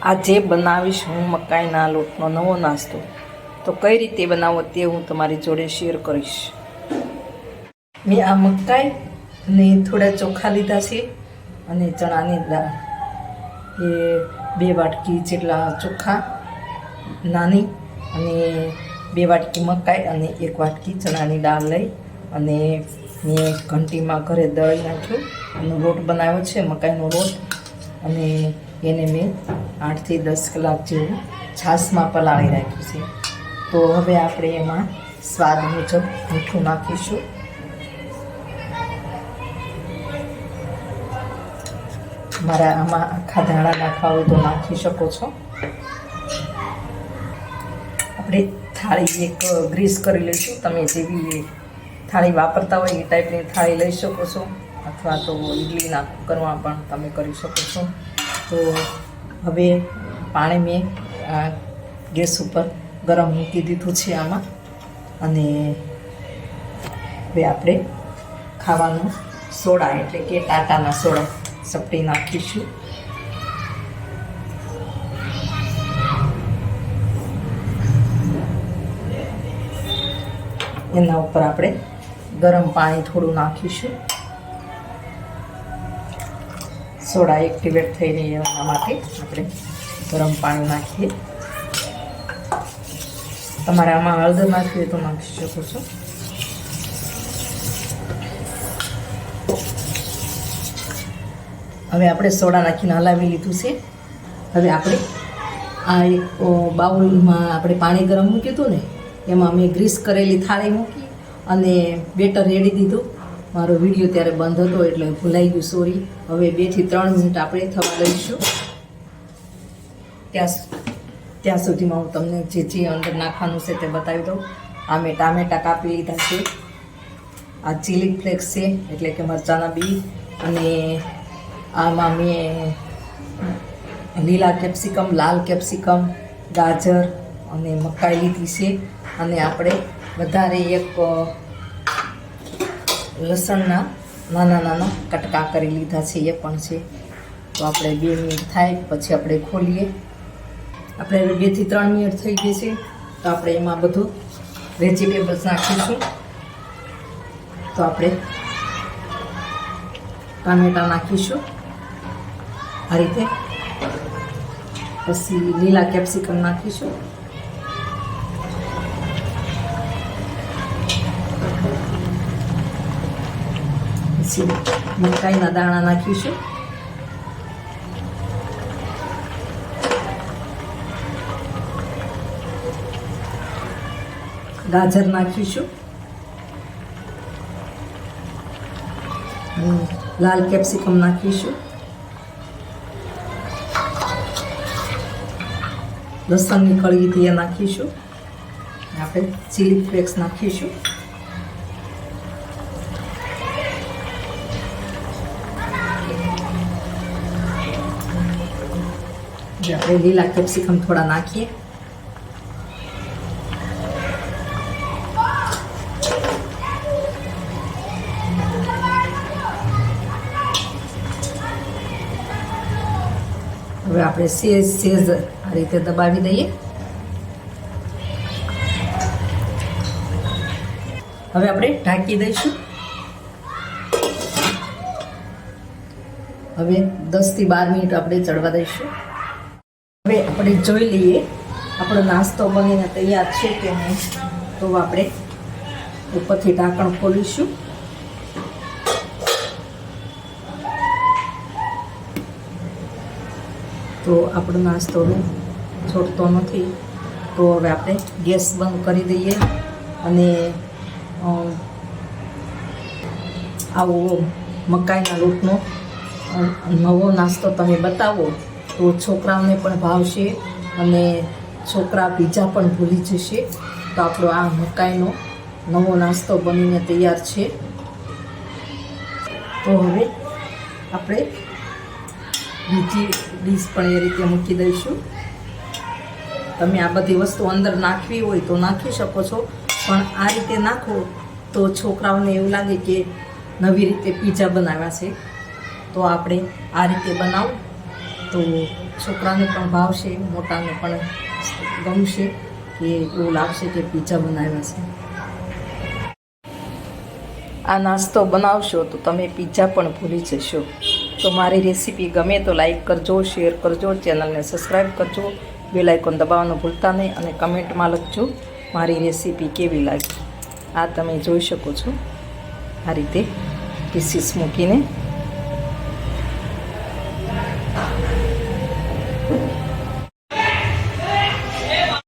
આજે બનાવીશ હું મકાઈના લોટનો નવો નાસ્તો. તો કઈ રીતે બનાવો તે હું તમારી જોડે શેર કરીશ. મેં આ મકાઈ ને થોડા ચોખા લીધા છે અને ચણાની દાળ, એ 2 વાટકી જેટલા ચોખા નાની, અને 2 વાટકી મકાઈ અને 1 વાટકી ચણાની દાળ લઈ અને મેં ઘંટીમાં ઘરે દળી નાખ્યું. એનો લોટ બનાવ્યો છે, મકાઈનો લોટ, અને એને મેં 8 થી 10 કલાક જેવું છાશમાં પલાળી રાખ્યું છે. તો હવે આપણે એમાં સ્વાદ મુજબ મીઠું નાખીશું. મારા આમાં આખા ધાણા નાખવા હોય તો નાખી શકો છો. આપણે થાળી એક ગ્રીસ કરી લઈશું. તમે જેવી થાળી વાપરતા હોય એ ટાઈપની થાળી લઈ શકો છો, અથવા તો ઇડલીના કુકરમાં પણ તમે કરી શકો છો. તો હવે પાણી મેં ગેસ ઉપર ગરમ મૂકી દીધું છે આમાં, અને હવે આપણે ખાવાનો સોડા એટલે કે ટાટાના સોડા સપટી નાખીશું. એના ઉપર આપણે ગરમ પાણી થોડું નાખીશું. સોડા એક્ટિવેટ થઈ રહી એના માટે આપણે ગરમ પાણી નાખીએ. તમારે આમાં હળદર નાખવી હોય તો નાખી શકો છો. હવે આપણે સોડા નાખીને હલાવી લીધું છે. હવે આપણે આ એક બાઉલમાં આપણે પાણી ગરમ મૂક્યું હતું ને, એમાં મેં ગ્રીસ કરેલી થાળી મૂકી અને બેટર રેડી દીધું. મારો વિડીયો ત્યારે બંધ હતો એટલે ભૂલાઈ ગયું, સોરી. હવે 2 થી 3 મિનિટ આપણે થવા દઈશું. ત્યાં સુધીમાં હું તમને જે અંદર નાખવાનું છે તે બતાવી દઉં. આ મેં ટામેટાં કાપી લીધા છે. આ ચીલી ફ્લેક્સ છે એટલે કે મરચાંના બી, અને આમાં મેં લીલા કેપ્સિકમ, લાલ કેપ્સિકમ, ગાજર અને મકાઈ લીધી છે. અને આપણે વધારે એક લસણના નાના નાના કટકા કરી લીધા છે, એ પણ છે. તો આપણે 2 મિનિટ થાય પછી આપણે ખોલીએ. આપણે હવે 2 થી 3 મિનિટ થઈ ગઈ છે. તો આપણે એમાં બધું વેજીટેબલ્સ નાખીશું. તો આપણે ટામેટાં નાખીશું આ રીતે, પછી લીલા કેપ્સિકમ નાખીશું, પછી મકાઈના દાણા નાખીશું, ગાજર નાખીશું, લાલ કેપ્સિકમ નાખીશું, લસણની કળી તે નાખીશું, આપણે ચીલી ફ્લેક્સ નાખીશું, આપણે લીલા કેપ્સિકમ થોડા નાખીએ. હવે આપણે સેજ આ રીતે દબાવી દઈએ. હવે આપણે ઢાંકી દઈશું. હવે 10 થી 12 મિનિટ આપણે ચડવા દઈશું. હવે આપણે જોઈ લઈએ આપણો નાસ્તો બનીને તૈયાર છે કે નહીં. તો આપણે ઉપરથી ઢાંકણ ખોલીશું. તો આપણો નાસ્તો હવે છોડતો નથી. તો હવે આપણે ગેસ બંધ કરી દઈએ. અને આવો મકાઈના લોટનો નવો નાસ્તો તમે બતાવો તો છોકરાઓને પણ ભાવશે, અને છોકરા પીઝા પણ ભૂલી જશે. તો આપણો આ મકાઈનો નવો નાસ્તો બનીને તૈયાર છે. તો હવે આપણે બીજી ડીશ પણ એ રીતે મૂકી દઈશું. તમે આ બધી વસ્તુ અંદર નાખવી હોય તો નાખી શકો છો, પણ આ રીતે નાખો તો છોકરાઓને એવું લાગે કે નવી રીતે પીઝા બનાવ્યા છે. તો આપણે આ રીતે બનાવો તો છોકરાને પણ ભાવશે, મોટાને પણ ગમશે કે એવું લાગશે કે પિઝા બનાવ્યા છે. આ નાસ્તો બનાવશો તો તમે પિઝા પણ ભૂલી જશો. તો મારી રેસીપી ગમે તો લાઈક કરજો, શેર કરજો, ચેનલને સબસ્ક્રાઈબ કરજો, બેલ આઇકોન દબાવવાનું ભૂલતા નહીં અને કમેન્ટમાં લખજો મારી રેસીપી કેવી લાગી. આ તમે જોઈ શકો છો આ રીતે પીસીસ મૂકીને